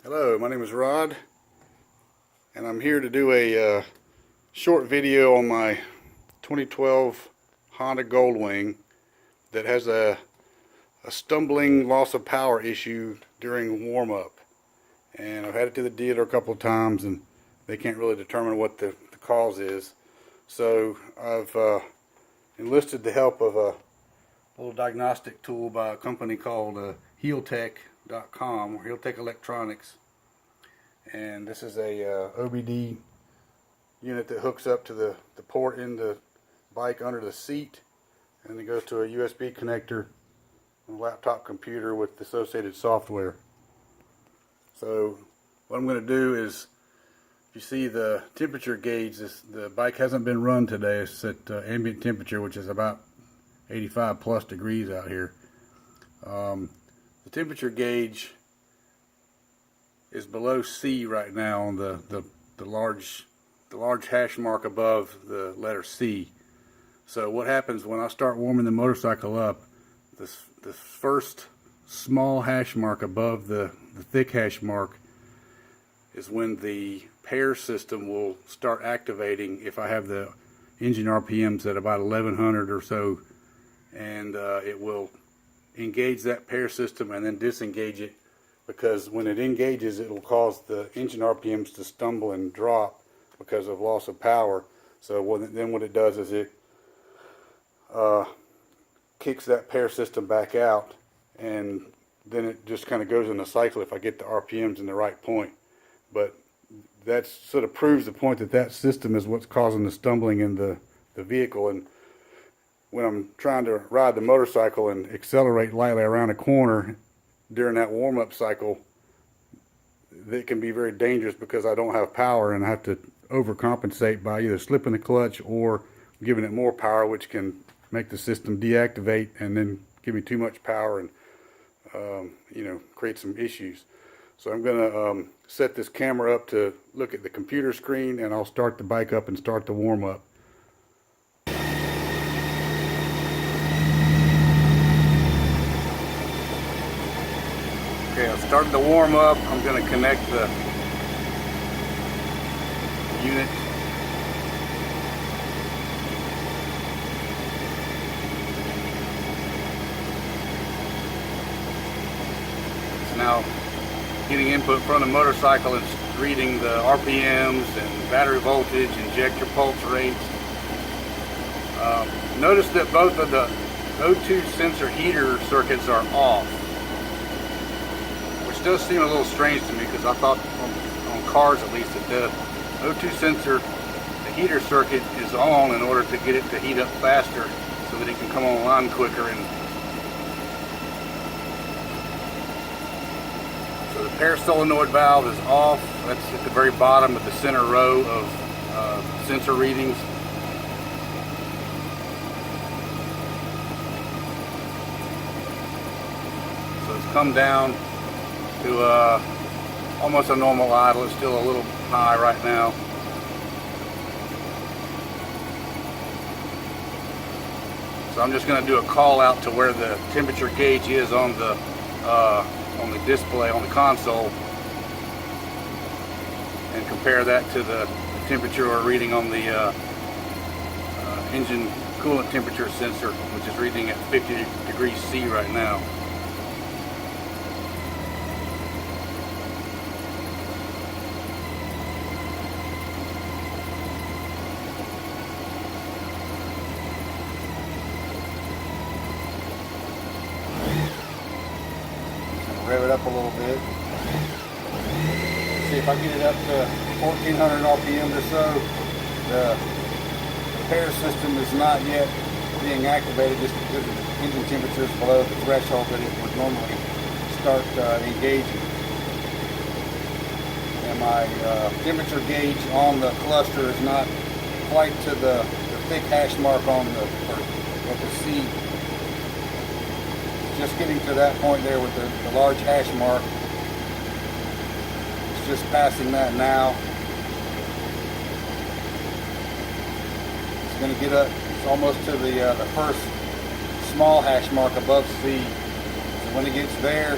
Hello, my name is Rod, and I'm here to do a short video on my 2012 Honda Goldwing that has a stumbling loss of power issue during warm-up. And I've had it to the dealer a couple of times, and they can't really determine what the cause is. So I've enlisted the help of a little diagnostic tool by a company called HeelTech.com, or HeelTech Electronics. And this is a OBD unit that hooks up to the port in the bike under the seat, and it goes to a USB connector on a laptop computer with associated software. So what I'm going to do is, if you see the temperature gauge, the bike hasn't been run today. It's at ambient temperature, which is about 85 plus degrees out here. The temperature gauge is below C right now on the large hash mark above the letter C. So what happens when I start warming the motorcycle up, this first small hash mark above the thick hash mark is when the pair system will start activating if I have the engine RPMs at about 1100 or so, and it will engage that pair system and then disengage it, because when it engages, it will cause the engine RPMs to stumble and drop because of loss of power. So then what it does is it kicks that pair system back out, and then it just kind of goes in a cycle if I get the RPMs in the right point. But that sort of proves the point that system is what's causing the stumbling in the vehicle. And when I'm trying to ride the motorcycle and accelerate lightly around a corner during that warm-up cycle, it can be very dangerous because I don't have power, and I have to overcompensate by either slipping the clutch or giving it more power, which can make the system deactivate and then give me too much power and create some issues. So I'm going to set this camera up to look at the computer screen, and I'll start the bike up and start the warm-up. Okay, I've started the warm-up. I'm going to connect the unit. It's now getting input from the motorcycle and reading the RPMs and battery voltage, injector pulse rates. Notice that both of the O2 sensor heater circuits are off, which does seem a little strange to me, because I thought on cars at least that the O2 sensor, the heater circuit, is on in order to get it to heat up faster so that it can come online quicker. And so the pair solenoid valve is off. That's at the very bottom of the center row of sensor readings. So it's come down to almost a normal idle. It's still a little high right now. So I'm just going to do a call out to where the temperature gauge is on the display on the console, and compare that to the temperature we're reading on the engine coolant temperature sensor, which is reading at 50 degrees C right now. Rev it up a little bit. See if I get it up to 1400 RPM or so. The pair system is not yet being activated just because the engine temperature is below the threshold that it would normally start engaging. And my temperature gauge on the cluster is not quite to the thick hash mark on at the C. Just getting to that point there with the large hash mark. It's just passing that now. It's going to get up. It's almost to the first small hash mark above C. So when it gets there,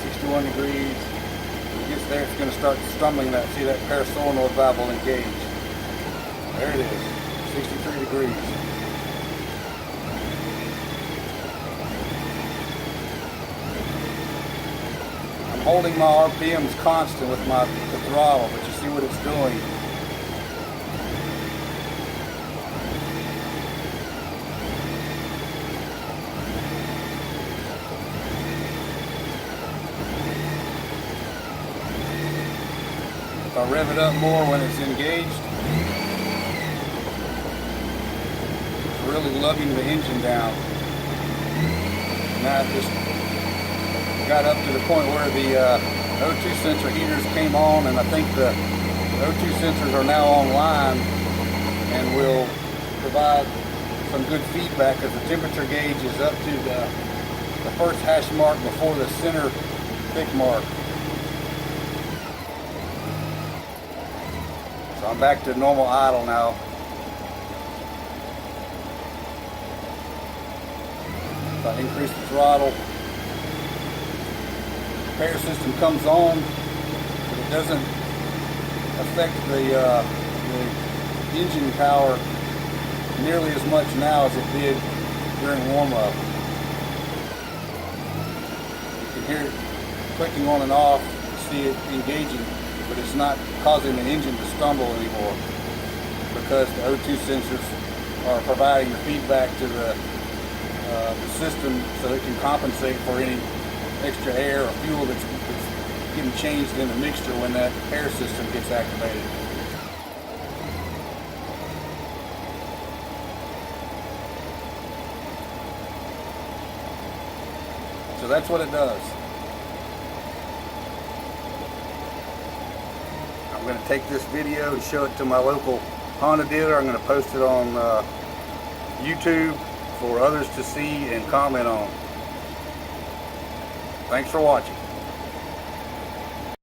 61 degrees, it gets there, it's going to start stumbling that. See that pair solenoid valve will engage. There it is, 63 degrees. I'm holding my RPMs constant with the throttle, but you see what it's doing. If I rev it up more when it's engaged, it's really lugging the engine down. Now it just got up to the point where the O2 sensor heaters came on, and I think the O2 sensors are now online and will provide some good feedback as the temperature gauge is up to the first hash mark before the center thick mark. So I'm back to normal idle now. If I increase the throttle, the repair system comes on, but it doesn't affect the engine power nearly as much now as it did during warm-up. You can hear it clicking on and off, you see it engaging, but it's not causing the engine to stumble anymore because the O2 sensors are providing the feedback to the system so it can compensate for any extra air or fuel that's getting changed in the mixture when that air system gets activated. So that's what it does. I'm going to take this video and show it to my local Honda dealer. I'm going to post it on YouTube for others to see and comment on. Thanks for watching.